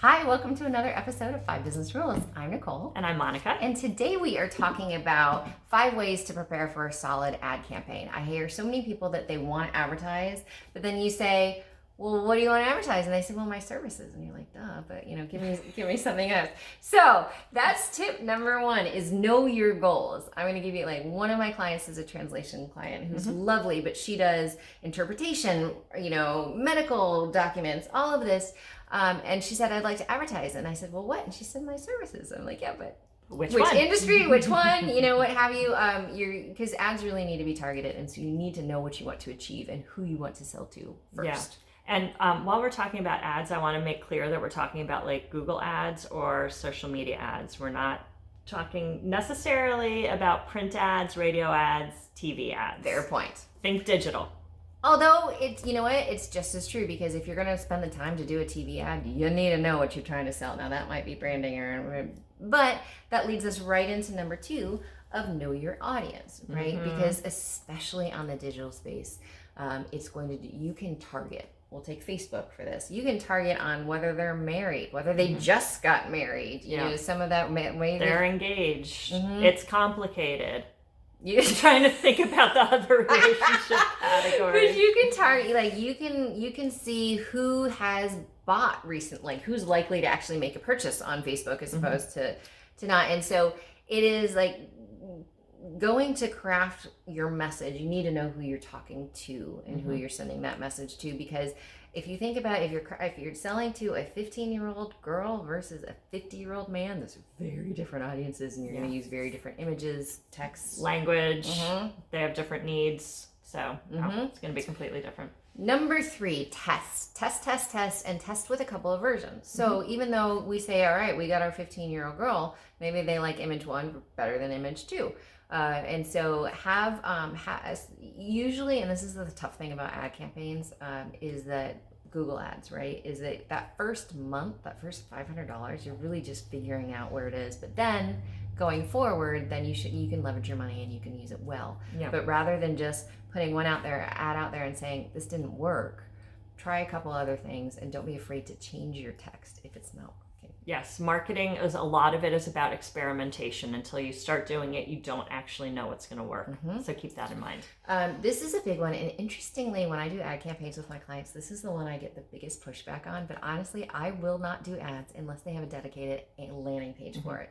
Hi, welcome to another episode of 5 Business Rules. I'm Nicole. And I'm Monika. And today we are talking about 5 ways to prepare for a solid ad campaign. I hear so many people that they want to advertise, but then you say, well, what do you want to advertise? And they say, well, my services. And you're like, duh, but give me something else. So that's tip number 1 is know your goals. I'm going to give you one of my clients is a translation client who's lovely, but she does interpretation, medical documents, all of this. And she said, I'd like to advertise. And I said, well, what? And she said, my services. I'm like, yeah, but which industry, which one, what have you, because ads really need to be targeted. And so you need to know what you want to achieve and who you want to sell to first. Yeah. And while we're talking about ads, I want to make clear that we're talking about Google ads or social media ads. We're not talking necessarily about print ads, radio ads, TV ads. Fair point. Think digital. Although it's just as true, because if you're going to spend the time to do a TV ad, you need to know what you're trying to sell. Now that might be branding but that leads us right into number 2 of know your audience, right? Mm-hmm. Because especially on the digital space, you can target. We'll take Facebook for this. You can target on whether they're married, whether they just got married. Some of that way they're engaged. Mm-hmm. It's complicated. You're trying to think about the other relationship categories. But you can target, you can see who has bought recently, who's likely to actually make a purchase on Facebook as opposed to not. And so it is going to craft your message. You need to know who you're talking to and who you're sending that message to, because if you think about it, if you're selling to a 15-year-old girl versus a 50-year-old man, those are very different audiences, and you're going to use very different images, text, language. They have different needs, so it's going to be completely different. Number 3, test, and test with a couple of versions. So even though we say, all right, we got our 15-year-old girl, maybe they like image 1 better than image 2. And so usually, and this is the tough thing about ad campaigns, is that Google ads, right? Is that first month, that first $500, you're really just figuring out where it is. But then going forward, then you can leverage your money and you can use it well. Yeah. But rather than just putting ad out there and saying, this didn't work, try a couple other things and don't be afraid to change your text if it's not working. Yes, marketing a lot of it is about experimentation. Until you start doing it, you don't actually know what's going to work. So keep that in mind. This is a big one. And interestingly, when I do ad campaigns with my clients, this is the one I get the biggest pushback on. But honestly, I will not do ads unless they have a dedicated landing page for it.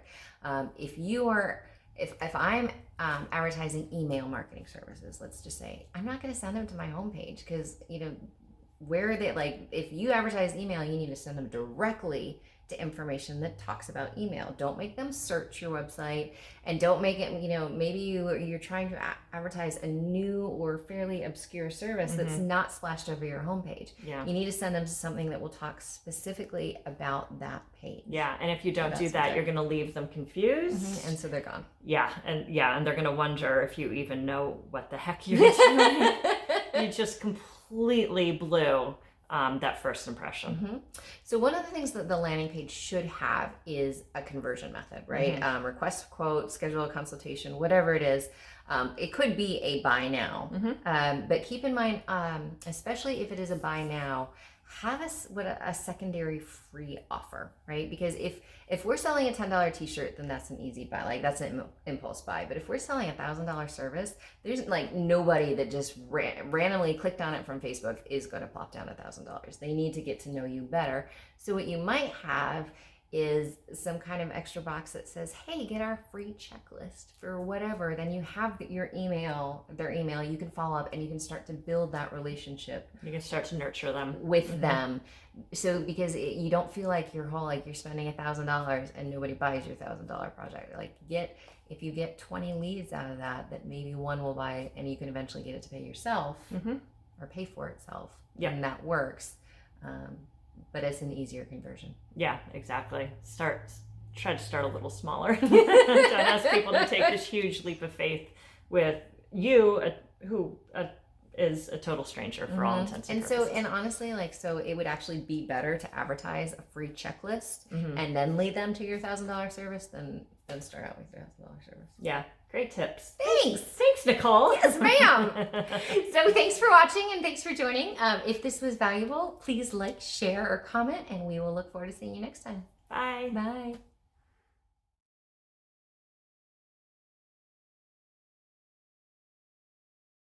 If I'm advertising email marketing services, let's just say, I'm not going to send them to my homepage because, where are they? If you advertise email, you need to send them directly to information that talks about email. Don't make them search your website, and don't make it, maybe you're trying to advertise a new or fairly obscure service that's not splashed over your homepage. Yeah. You need to send them to something that will talk specifically about that page. Yeah, and if you don't do that, you're going to leave them confused. And so they're gone. Yeah, and they're going to wonder if you even know what the heck you're doing. You just completely blew that first impression. So one of the things that the landing page should have is a conversion method, right? Request a quote, schedule a consultation, whatever it is. It could be a buy now, but keep in mind, especially if it is a buy now, have a secondary free offer, right? Because if we're selling a $10 t-shirt, then that's an easy buy, that's an impulse buy. But if we're selling a $1,000 service, there's nobody that just randomly clicked on it from Facebook is going to plop down $1,000. They need to get to know you better. So what you might have is some kind of extra box that says, hey, get our free checklist for whatever. Then you have their email, you can follow up and you can start to build that relationship. You can start to nurture them. With them. So because you don't feel like you're spending $1,000 and nobody buys your $1,000 project. If you get 20 leads out of that maybe one will buy, and you can eventually get it to pay yourself or pay for itself. Yeah. And that works. But it's an easier conversion. Yeah, exactly. Try to start a little smaller. Don't ask people to take this huge leap of faith with you, who is a total stranger for all intents and purposes. And honestly, so it would actually be better to advertise a free checklist and then lead them to your $1,000 service than and start out with $3,000 service. Yeah, great tips. Thanks, Nicole. Yes, ma'am. So thanks for watching and thanks for joining. If this was valuable, please like, share, or comment, and we will look forward to seeing you next time. Bye. Bye.